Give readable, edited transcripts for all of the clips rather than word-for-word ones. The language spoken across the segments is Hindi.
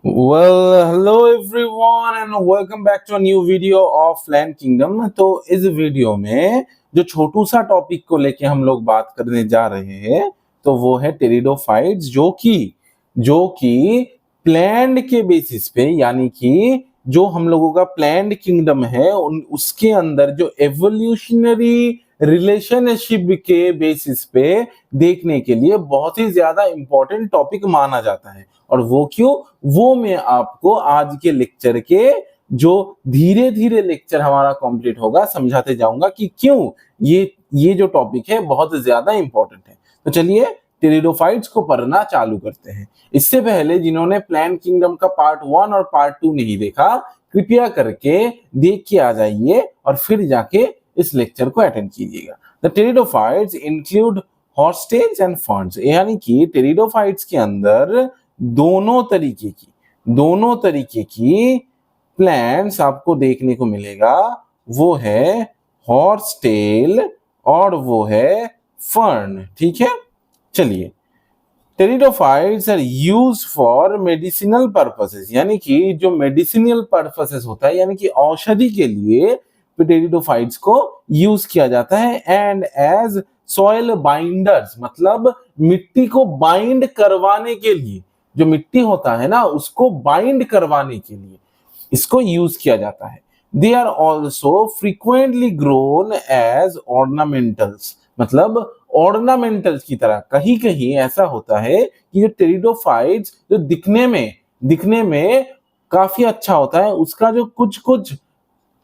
Well, hello everyone and welcome back to a new video of Plant Kingdom। तो इस वीडियो में जो छोटू सा टॉपिक को लेके हम लोग बात करने जा रहे हैं तो वो है टेरिडोफाइट्स, जो कि प्लांट के बेसिस पे, यानी कि जो हम लोगों का प्लांट किंगडम है उसके अंदर जो एवोल्यूशनरी रिलेशनशिप के बेसिस पे देखने के लिए बहुत ही ज्यादा इंपॉर्टेंट टॉपिक माना जाता है। और वो क्यों, वो मैं आपको आज के लेक्चर के जो धीरे धीरे लेक्चर हमारा कंप्लीट होगा समझाते जाऊंगा कि क्यों ये जो टॉपिक है बहुत ज्यादा इंपॉर्टेंट है। तो चलिए टेरिडोफाइट्स को पढ़ना चालू करते हैं। इससे पहले जिन्होंने प्लांट किंगडम का पार्ट 1 और पार्ट 2 नहीं देखा, कृपया करके देख के आ जाइए और फिर जाके इस लेक्चर को अटेंड कीजिएगा। The pteridophytes include hostage and ferns, यानी कि टेरिडोफाइट्स के अंदर दोनों तरीके की प्लांट्स आपको देखने को मिलेगा। वो है हॉर्सटेल और वो है फर्न। ठीक है, चलिए। Pteridophytes are used for medicinal purposes, यानी कि जो मेडिसिनल पर्पसेस होता है, यानी कि औषधि के लिए टेरिडोफाइट्स को यूज किया जाता है। एंड एज सॉइल बाइंडर्स, मतलब मिट्टी को बाइंड करवाने के लिए, जो मिट्टी होता है ना उसको बाइंड करवाने के लिए इसको यूज किया जाता है। They are also frequently grown as ornamentals, मतलब ऑर्नामेंटल्स की तरह। कहीं कहीं ऐसा होता है कि जो टेरिडोफाइट्स जो दिखने में काफी अच्छा होता है, उसका जो कुछ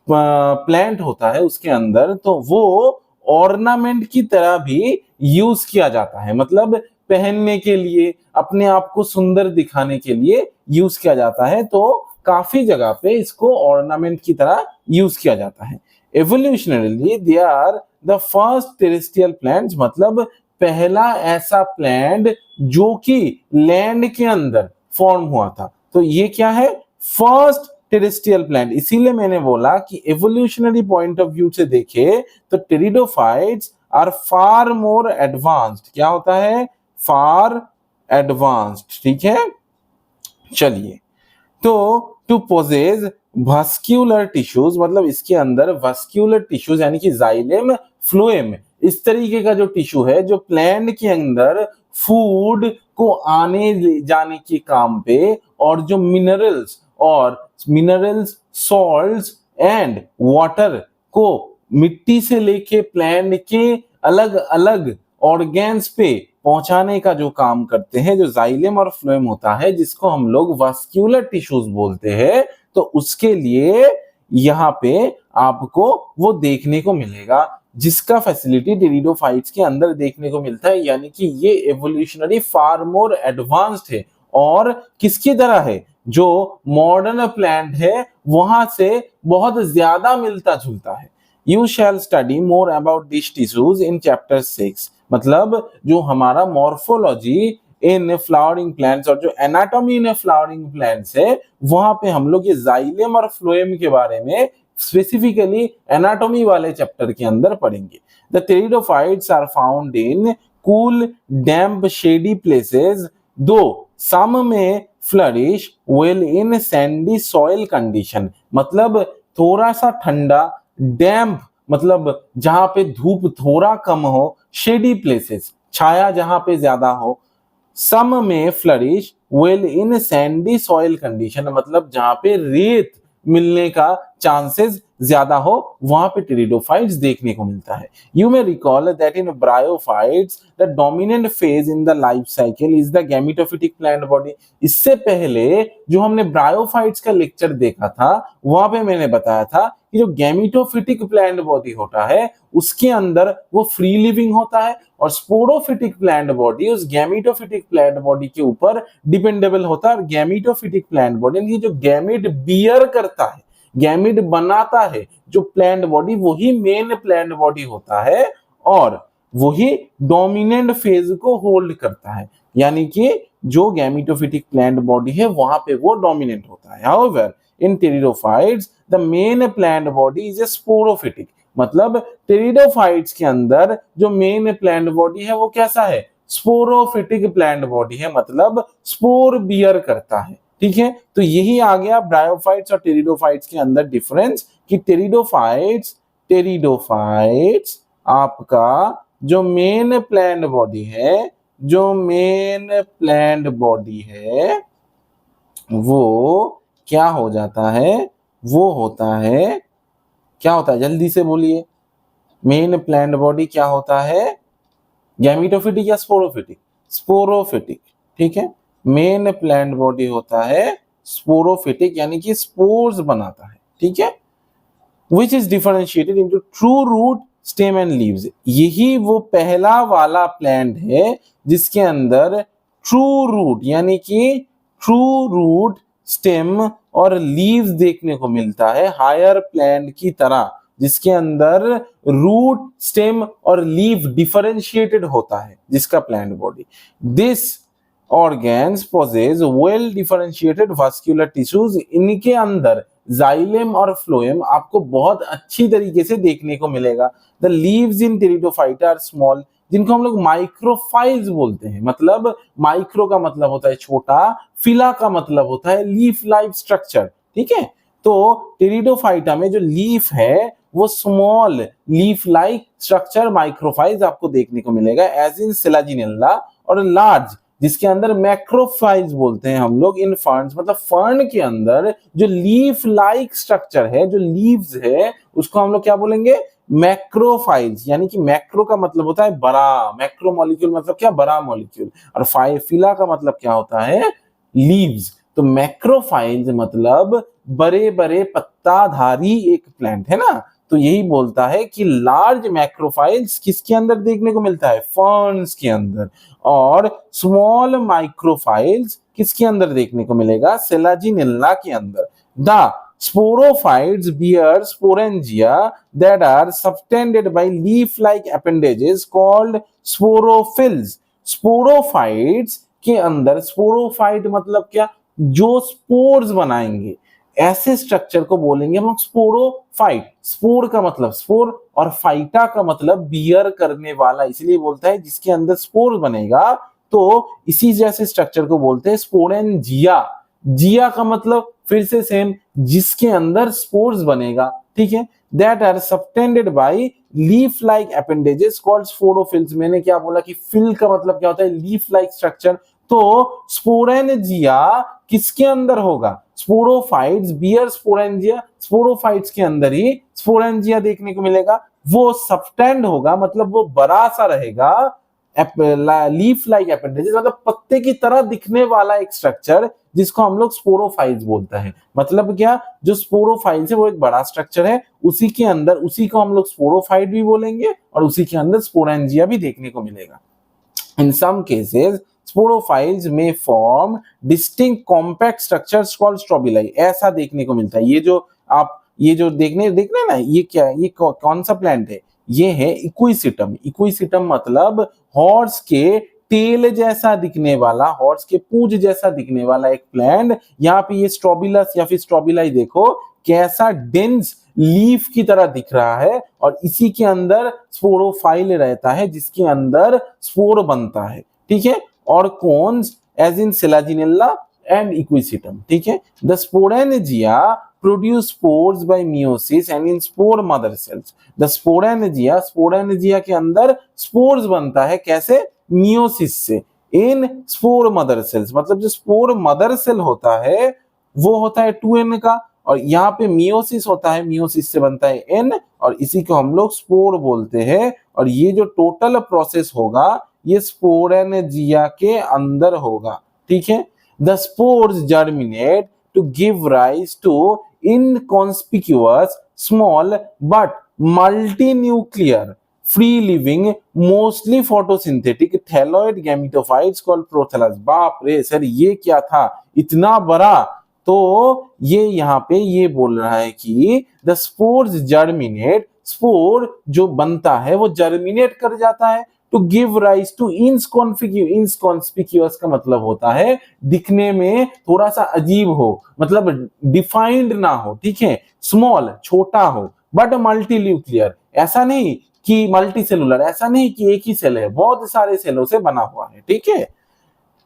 प्लांट होता है उसके अंदर, तो वो ऑर्नामेंट की तरह भी यूज किया जाता है। मतलब पहनने के लिए, अपने आप को सुंदर दिखाने के लिए यूज किया जाता है। तो काफी जगह पे इसको ऑर्नामेंट की तरह यूज किया जाता है। Evolutionarily they are the first terrestrial plants, मतलब पहला ऐसा प्लांट जो कि लैंड के अंदर फॉर्म हुआ था। तो ये क्या है? First terrestrial plant. इसीलिए मैंने बोला कि एवोल्यूशनरी पॉइंट ऑफ व्यू से देखे तो pteridophytes are far more advanced. क्या होता है? Far advanced. ठीक है, चलिए। तो टू पोजेज वस्क्यूलर टिश्यूज, मतलब इसके अंदर वस्क्यूलर टिश्यूज यानी कि जाइलम, फ्लोएम, इस तरीके का जो टिश्यू है जो प्लांट के अंदर फूड को आने जाने के काम पे, और जो मिनरल्स सॉल्ट्स एंड वाटर को मिट्टी से लेके प्लांट के अलग अलग ऑर्गेन्स पे पहुंचाने का जो काम करते हैं, जो जाइलम और फ्लोएम होता है, जिसको हम लोग वास्कुलर टिश्यूज बोलते हैं। तो उसके लिए यहाँ पे आपको वो देखने को मिलेगा जिसका फैसिलिटी टेरिडोफाइट्स के अंदर देखने को मिलता है। यानी कि ये एवोल्यूशनरी फार मोर एडवांस्ड है और किसकी तरह है? जो मॉडर्न प्लांट है वहां से बहुत ज्यादा मिलता जुलता है। You shall study more about this tissues in chapter 6, मतलब जो हमारा मॉर्फोलॉजी इन फ्लावरिंग प्लांट्स और जो एनाटॉमी इन फ्लावरिंग प्लांट्स है, वहां पे हम लोग ये जाइलम और फ्लोएम के बारे में स्पेसिफिकली एनाटॉमी वाले चैप्टर के अंदर पढ़ेंगे। The pteridophytes are found in cool damp shady places, though some may flourish well in sandy soil condition, मतलब थोड़ा सा ठंडा, डैम्प मतलब जहां पे धूप थोड़ा कम हो, शेडी प्लेसेस छाया जहां पे ज्यादा हो, सम may flourish well in sandy soil condition, मतलब जहां पे रेत मिलने का चांसेस ज्यादा हो, वहां पे टेरिडोफाइट्स देखने को मिलता है। You may recall that in bryophytes the dominant phase in the life cycle is the gametophytic plant body. इससे पहले जो हमने ब्रायोफाइट्स का लेक्चर देखा था, वहां पे मैंने बताया था कि जो गैमेटोफिटिक प्लांट बॉडी होता है उसके अंदर वो फ्री लिविंग होता है, और स्पोरोफिटिक प्लांट बॉडी उस गैमेटोफिटिक प्लांट बॉडी के ऊपर डिपेंडेबल होता है। और गैमेटोफिटिक प्लांट बॉडी यानी जो गैमेट बियर करता है, गैमेट बनाता है जो प्लांट बॉडी, वही मेन प्लांट बॉडी होता है और वही डोमिनेंट फेज को होल्ड करता है। यानी कि जो गैमेटोफिटिक प्लांट बॉडी है वहां पे वो डोमिनेंट होता है। However in pteridophytes the main plant body is a sporophytic, मतलब टेरिडोफाइट्स के अंदर जो मेन प्लांट बॉडी है वो कैसा है? स्पोरोफिटिक प्लांट बॉडी है, मतलब स्पोर बियर करता है। ठीक है, तो यही आ गया ब्रायोफाइट्स और टेरिडोफाइट्स के अंदर डिफरेंस कि टेरिडोफाइट्स आपका जो मेन प्लांट बॉडी है, वो क्या हो जाता है, वो होता है, क्या होता है, जल्दी से बोलिए, मेन प्लांट बॉडी क्या होता है, गैमेटोफिटिक या स्पोरोफिटिक, स्पोरोफिटिक, ठीक है, मेन प्लांट बॉडी होता है स्पोरोफिटिक यानी कि स्पोर्स बनाता है, ठीक है, which is differentiated into true root, stem and leaves। यही वो पहला वाला प्लांट है जिसके अंदर ट्रू रूट यानी कि ट्रू रूट, स्टेम और लीव्स देखने को मिलता है, हायर प्लांट की तरह जिसके अंदर रूट, स्टेम और लीव डिफरेंशिएटेड होता है जिसका plant body. This organs possess well differentiated vascular tissues, इनके अंदर जाइलम और फ्लोएम आपको बहुत अच्छी तरीके से देखने को मिलेगा। The leaves in pteridophyta are small, जिनको हम लोग माइक्रोफाइल्स बोलते हैं, मतलब माइक्रो का मतलब होता है छोटा, फिला का मतलब होता है लीफ लाइक स्ट्रक्चर, ठीक है, तो टेरिडोफाइटा में जो लीफ है वो स्मॉल लीफ लाइक स्ट्रक्चर माइक्रोफाइल्स आपको देखने को मिलेगा एज इन सेलाजिनेला, और लार्ज जिसके अंदर मैक्रोफाइल्स बोलते हैं हम लोग इन फर्न्स, मतलब फर्न के अंदर जो लीफ लाइक स्ट्रक्चर है, जो लीव्स है, उसको हम लोग क्या बोलेंगे, मैक्रोफाइल्स, यानी कि मैक्रो का मतलब होता है बड़ा, मैक्रो मॉलिक्यूल मतलब क्या, बड़ा मॉलिक्यूल, और फिला का मतलब क्या होता है, लीव्स, तो मैक्रोफाइल्स मतलब बड़े बड़े पत्ताधारी एक प्लांट है ना, तो यही बोलता है कि लार्ज मैक्रोफाइल्स किसके अंदर देखने को मिलता है, फर्न्स के अंदर, और स्मॉल माइक्रोफाइल्स किसके अंदर देखने को मिलेगा, सेलाजिनेला के अंदर। The sporophytes bear sporangia that are subtended by leaf-like appendages called sporophylls। sporophytes के अंदर, स्पोरोफाइट मतलब क्या, जो स्पोर्स बनाएंगे, ऐसे स्ट्रक्चर को बोलेंगे हम लोग स्पोरोफाइट। स्पोर का मतलब स्पोर और फाइटा का मतलब बियर करने वाला, इसलिए बोलता है जिसके अंदर स्पोर बनेगा, तो इसी जैसे स्ट्रक्चर को बोलते हैं स्पोरेंजिया। जिया का मतलब फिर से सेम, जिसके अंदर स्पोर्स बनेगा, ठीक है, that are subtended by leaf like appendages called sporophylls. मैंने क्या बोला कि फिल का मतलब क्या होता है, लीफ लाइक स्ट्रक्चर, तो स्पोरेंजिया किसके अंदर होगा, स्पोरोफाइट्स बियर स्पोरेंजिया, स्पोरोफाइट्स के अंदर ही स्पोरेंजिया देखने को मिलेगा, वो सबटेंड होगा मतलब वो बड़ा सा रहेगा, लीफ लाइक एपेंडेजेस मतलब पत्ते की तरह दिखने वाला एक स्ट्रक्चर जिसको हम लोग स्पोरोफाइल्स बोलते हैं। मतलब क्या, जो स्पोरोफाइल्स है वो एक बड़ा स्ट्रक्चर है, उसी के अंदर, उसी को हम लोग स्पोरोफाइट भी बोलेंगे, और उसी के अंदर स्पोरेंजिया भी देखने को मिलेगा। In some cases sporophytes may form distinct compact structures called strobili, ऐसा देखने को मिलता है। ये जो आप ये जो देख रहे हैं ना, ये क्या है, ये कौन सा प्लांट है, ये है इक्विसिटम। इक्विसिटम मतलब हॉर्स के टेल जैसा दिखने वाला, हॉर्स के पूंछ जैसा दिखने वाला एक प्लांट। यहाँ पे ये स्ट्रोबिलस या फिर स्ट्रोबिलाई देखो कैसा डेंस लीफ की तरह दिख रहा है, और इसी के अंदर स्पोरोफाइल रहता है जिसके अंदर स्पोर बनता है, ठीक है, और cones as in selaginella and equisetum, ठीक है। The sporangia produce spores by meiosis and in spore mother cells. The sporangia के अंदर स्पोर्स बनता है, कैसे, मियोसिस से, इन स्पोर मदर सेल्स, मतलब जो स्पोर मदर सेल होता है वो होता है 2n का, और यहाँ पे मियोसिस होता है, मियोसिस से बनता है n, और इसी को हम लोग स्पोर बोलते हैं। और ये जो टोटल प्रोसेस होगा ये स्पोरेंजिया के अंदर होगा, ठीक है। The spores germinate to give rise to inconspicuous small but multinuclear free living mostly photosynthetic thalloid gametophytes called prothallus. बाप रे सर, ये क्या था इतना बड़ा, तो ये यहाँ पे ये बोल रहा है कि द स्पोर्स जर्मिनेट, स्पोर जो बनता है वो जर्मिनेट कर जाता है, टू गिव राइज टू इनकॉन्स्पिक्यूअस का मतलब होता है दिखने में थोड़ा सा अजीब हो, मतलब डिफाइंड ना हो, ठीक है, स्मॉल छोटा हो, बट मल्टीन्यूक्लियर, ऐसा नहीं कि मल्टी सेलुलर, ऐसा नहीं कि एक ही सेल है, बहुत सारे सेलों से बना हुआ है, ठीक है।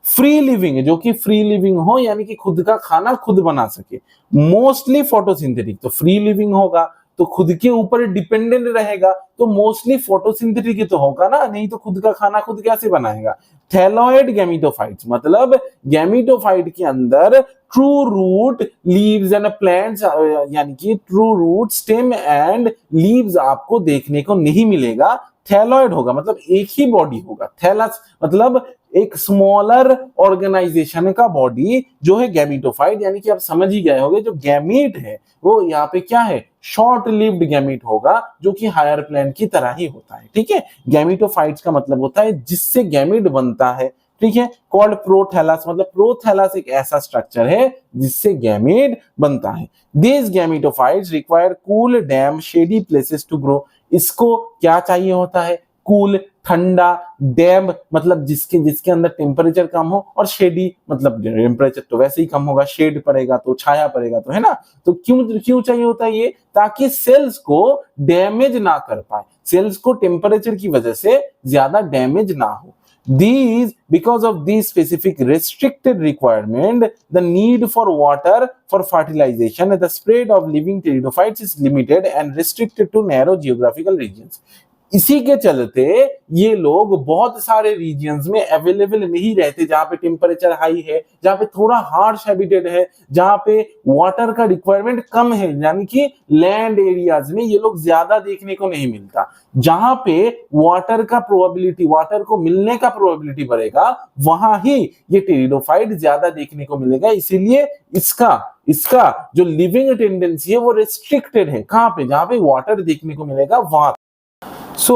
फ्री लिविंग, जो कि फ्री लिविंग हो यानी कि खुद का खाना खुद बना सके, मोस्टली फोटोसिंथेटिक, तो फ्री लिविंग होगा तो खुद के ऊपर डिपेंडेंट रहेगा, तो मोस्टली फोटोसिंथेटिक तो होगा ना, नहीं तो खुद का खाना खुद कैसे बनाएगा। थैलॉइड गैमीटोफाइट्स, मतलब गैमीटोफाइट के अंदर true root leaves and plants, यानी कि true root stem and leaves आपको देखने को नहीं मिलेगा। थैलॉइड होगा मतलब एक ही बॉडी होगा, थैलस मतलब एक स्मॉलर ऑर्गेनाइजेशन का बॉडी जो है गैमीटोफाइट, यानी कि आप समझ ही गए होंगे जो गैमीट है वो यहाँ पे क्या है, शॉर्ट लिव्ड गैमीट होगा जो कि हायर प्लांट की तरह ही होता है। ठीक है, गैमीटोफाइट्स का मतलब होता है जिससे गैमीट बनता है। ठीक है, कॉल्ड प्रोथैलस, मतलब प्रोथैलस एक ऐसा स्ट्रक्चर है जिससे गैमीट बनता है। This gametophytes require cool damp shady places to grow, इसको क्या चाहिए होता है, कूल ठंडा, डैम मतलब जिसके जिसके अंदर टेम्परेचर कम हो, और शेडी मतलब टेम्परेचर तो वैसे ही कम होगा, शेड पड़ेगा तो छाया पड़ेगा तो, है ना। तो क्यों क्यों चाहिए होता है ये, ताकि सेल्स को डैमेज ना कर पाए, सेल्स को टेम्परेचर की वजह से ज्यादा डैमेज ना हो। Because of these specific restricted requirement, the need for water for fertilization and the spread of living pteridophytes is limited and restricted to narrow geographical regions. इसी के चलते ये लोग बहुत सारे रीजियंस में अवेलेबल नहीं रहते जहां पे टेम्परेचर हाई है, जहां पे थोड़ा हार्श हैबिटेट है, जहां पे वाटर का रिक्वायरमेंट कम है, यानी कि लैंड एरियाज में ये लोग ज्यादा देखने को नहीं मिलता। जहां पे वाटर का प्रोबेबिलिटी, वाटर को मिलने का प्रोबेबिलिटी बढ़ेगा, वहां ही ये टेरिडोफाइट ज्यादा देखने को मिलेगा। इसीलिए इसका जो लिविंग टेंडेंसी है वो रिस्ट्रिक्टेड है, कहां पे, जहां पे वाटर देखने को मिलेगा वहां। So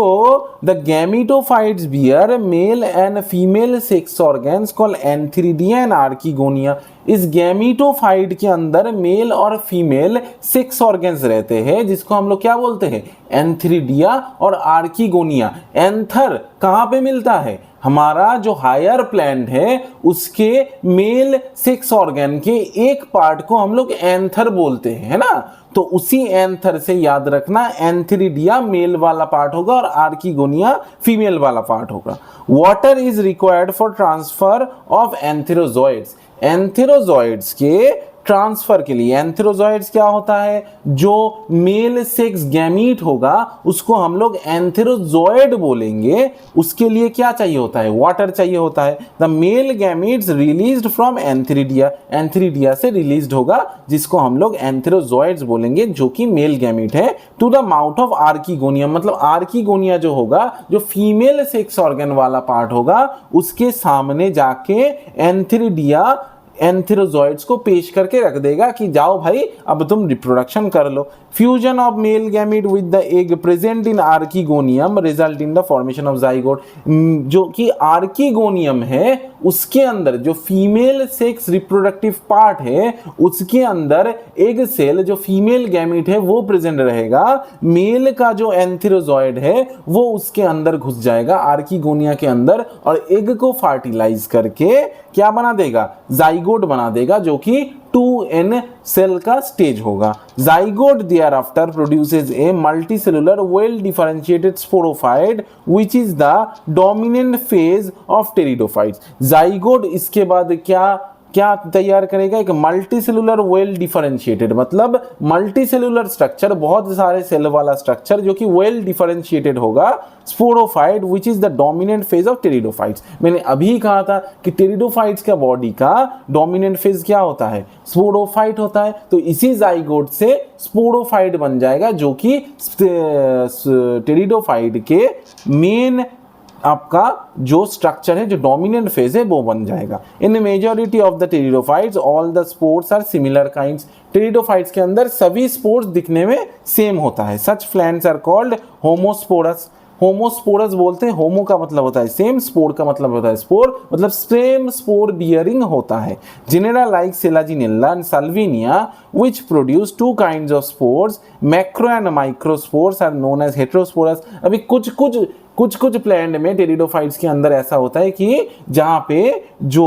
the gametophytes bear male and female sex organs called antheridia and archegonia. इस गैमीटोफाइट के अंदर मेल और फीमेल सेक्स ऑर्गन्स रहते हैं जिसको हम लोग क्या बोलते हैं, एंथ्रीडिया और आर्कीगोनिया। एंथर कहां पे मिलता है, हमारा जो हायर प्लांट है उसके मेल सेक्स ऑर्गन के एक पार्ट को हम लोग एंथर बोलते हैं, है ना। तो उसी एंथर से याद रखना, एंथ्रीडिया मेल वाला पार्ट होगा और आर्कीगोनिया फीमेल वाला पार्ट होगा। Water is required for transfer of antherozoids, antherozoids के ट्रांसफर के लिए, एंथेरोजोइड्स क्या होता है, जो मेल सेक्स गैमीट होगा उसको हम लोग एंथेरोजोइड बोलेंगे, उसके लिए क्या चाहिए होता है, वाटर चाहिए होता है। The male gametes released from antheridia, antheridia से रिलीज्ड होगा जिसको हम लोग एंथेरोजोइड्स बोलेंगे जो कि मेल गैमीट है, to the mouth of archegonia, मतलब आर्कीगोनिया जो होगा, जो फीमेल सेक्स ऑर्गन वाला पार्ट होगा, उसके सामने जाके एंथ्रीडिया एंथेरोजोइड्स को पेश करके रख देगा कि जाओ भाई अब तुम रिप्रोडक्शन कर लो। Fusion of male gamete with the egg present in archegonium result in the formation of zygote, जो कि आर्कीगोनियम है उसके अंदर जो फीमेल सेक्स रिप्रोडक्टिव पार्ट है उसके अंदर एग सेल जो फीमेल गैमीट है वो प्रेजेंट रहेगा, मेल का जो एंथेरोजोइड है वो उसके अंदर घुस जाएगा आर्कीगोनिया के अंदर और एग को फर्टिलाइज करके क्या बना देगा, जाइगोट बना देगा, जो कि 2n सेल का स्टेज होगा। Zygote thereafter produces a multicellular well differentiated sporophyte which is the dominant phase of pteridophytes. Zygote इसके बाद क्या तैयार करेगा, एक मल्टीसेलुलर वेल डिफरेंशिएटेड, मतलब मल्टीसेलुलर स्ट्रक्चर, बहुत सारे सेल वाला स्ट्रक्चर जो कि वेल डिफरेंशिएटेड होगा, sporophyte which is the dominant phase of pteridophytes. मैंने अभी कहा था कि टेरिडोफाइट्स का बॉडी का डोमिनेंट फेज क्या होता है, स्पोरोफाइट होता है, तो इसी जाइगोट से स्पोरोफाइट बन जाएगा जो कि टेरिडोफाइट के मेन आपका जो स्ट्रक्चर है, जो डोमिनेंट फेज है वो बन जाएगा। In majority of the pteridophytes all the spores are similar kinds, pteridophytes के अंदर सभी स्पोर्स दिखने में सेम होता है। Such plants are called homosporous, homosporous बोलते हैं, होमो का मतलब होता है सेम, स्पोर का मतलब होता है स्पोर, मतलब सेम स्पोर बियरिंग होता है। Genera like Selaginella and Salvinia which produce two kinds of spores, macro and microspores are known as heterosporous। अभी कुछ कुछ कुछ प्लांट में टेरिडोफाइट्स के अंदर ऐसा होता है कि जहां पे जो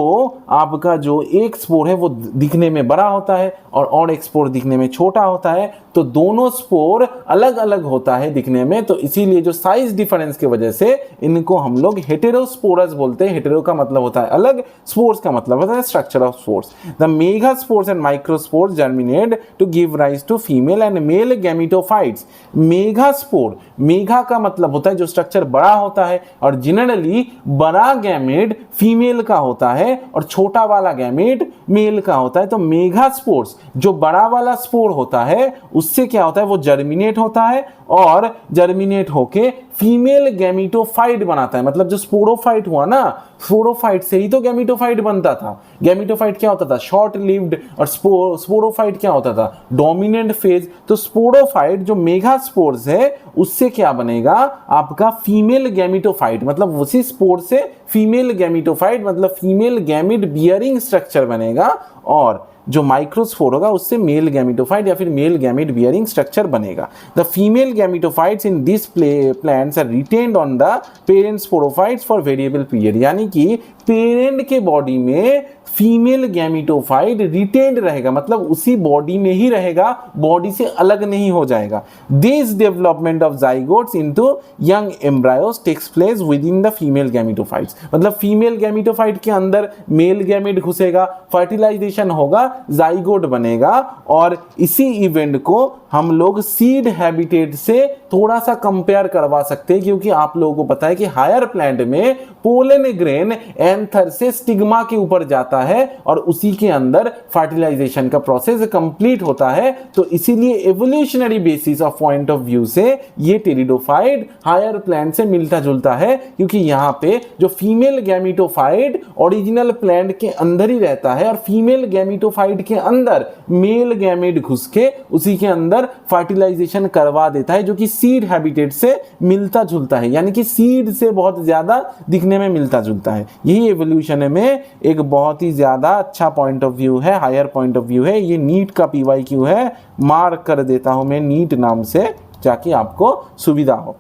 आपका जो एक स्पोर है वो दिखने में बड़ा होता है और एक स्पोर दिखने में छोटा होता है, तो दोनों स्पोर अलग अलग होता है दिखने में, तो इसीलिए जो साइज डिफरेंस की वजह से इनको हम लोग हेटेरोस्पोरस बोलते हैं। हेटेरो का मतलब होता है अलग, स्पोर्स का मतलब होता है structure of spores. The megaspores and microspores germinate to give rise to female and male gametophytes. Megaspore, mega का मतलब होता है जो स्ट्रक्चर बड़ा होता है, और जनरली बड़ा गैमेट फीमेल का होता है और छोटा वाला गैमेट मेल का होता है। तो मेगास्पोर्स जो बड़ा वाला स्पोर होता है उससे क्या होता है, वो जर्मिनेट होता है और जर्मिनेट होके फीमेल गैमेटोफाइट बनाता है। मतलब जो स्पोरोफाइट हुआ ना, स्पोरोफाइट से ही तो गैमेटोफाइट बनता था। गैमेटोफाइट क्या होता था, शॉर्ट लिव्ड, और स्पोरोफाइट क्या होता था, डोमिनेंट फेज। तो स्पोरोफाइट जो मेगास्पोर्स है उससे क्या बनेगा, आपका फीमेल गैमेटोफाइट, मतलब उसी स्पोर से फीमेल गैमेटोफाइट मतलब फीमेल गैमेट बियरिंग स्ट्रक्चर बनेगा, और जो माइक्रोस्पोर होगा उससे मेल गैमेटोफाइट या फिर मेल गैमेट बियरिंग स्ट्रक्चर बनेगा। The female gametophytes in this plants are retained on the parent sporophytes for variable period, यानी कि पेरेंट के बॉडी में फीमेल गैमेटोफाइट रिटेन्ड रहेगा, मतलब उसी बॉडी में ही रहेगा, बॉडी से अलग नहीं हो जाएगा। This development of zygotes into young embryos takes place within the female gametophytes, मतलब फीमेल गैमेटोफाइट के अंदर मेल गैमेट घुसेगा, फर्टिलाइजेशन होगा, जाइगोट बनेगा, और इसी इवेंट को हम लोग सीड हैबिटेट से थोड़ा सा कंपेयर करवा सकते हैं, क्योंकि आप लोगों को पता है कि हायर प्लांट में पोलन ग्रेन एंथर से स्टिग्मा के ऊपर जाता है और उसी के अंदर फर्टिलाइजेशन का प्रोसेस कंप्लीट होता है। तो इसीलिए evolutionary basis of point of view से ये टेरिडोफाइट हायर प्लांट से मिलता जुलता है, क्योंकि यहां पे जो फीमेल गैमेटोफाइट ओरिजिनल प्लांट के अंदर ही रहता है और फीमेल गैमेटोफाइट के अंदर मेल गैमेट घुस के उसी के अंदर फर्टिलाइजेशन करवा देता है, जो कि सीड हैबिटेट से मिलता जुलता है, यानी कि सीड से बहुत ज्यादा दिखने में मिलता जुलता है। यही एवोल्यूशन में एक बहुत ही ज्यादा अच्छा पॉइंट ऑफ व्यू है, हायर पॉइंट ऑफ व्यू है। ये नीट का PYQ है, मार्क कर देता हूं मैं नीट नाम से, ताकि आपको सुविधा हो।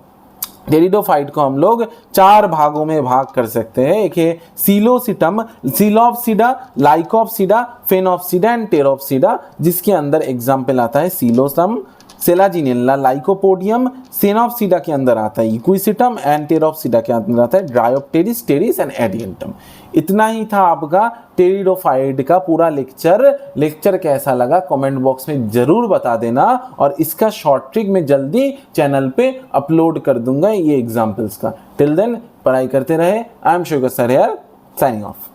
टेरिडोफाइट को हम लोग 4 भागों में भाग कर सकते हैं। एक है सीलोसिटम, सीलोप्सिडा, लाइकोप्सिडा, फेनोप्सिडा एंड टेरोप्सिडा, जिसके अंदर एग्जाम्पल आता है सीलोसम, सेलाजिनेला, लाइकोपोडियम। सेनोप्सिडा के अंदर आता है इक्विसिटम एंड टेरोप्सिडा के अंदर आता है ड्रायोप्टेरिस, टेरिस एंड एडियंटम। इतना ही था आपका टेरिडोफाइट का पूरा लेक्चर कैसा लगा कमेंट बॉक्स में जरूर बता देना, और इसका शॉर्ट ट्रिक मैं जल्दी चैनल पे अपलोड कर दूंगा ये एग्जाम्पल्स का। टिल देन पढ़ाई करते रहे। I am sugar sir here, signing off.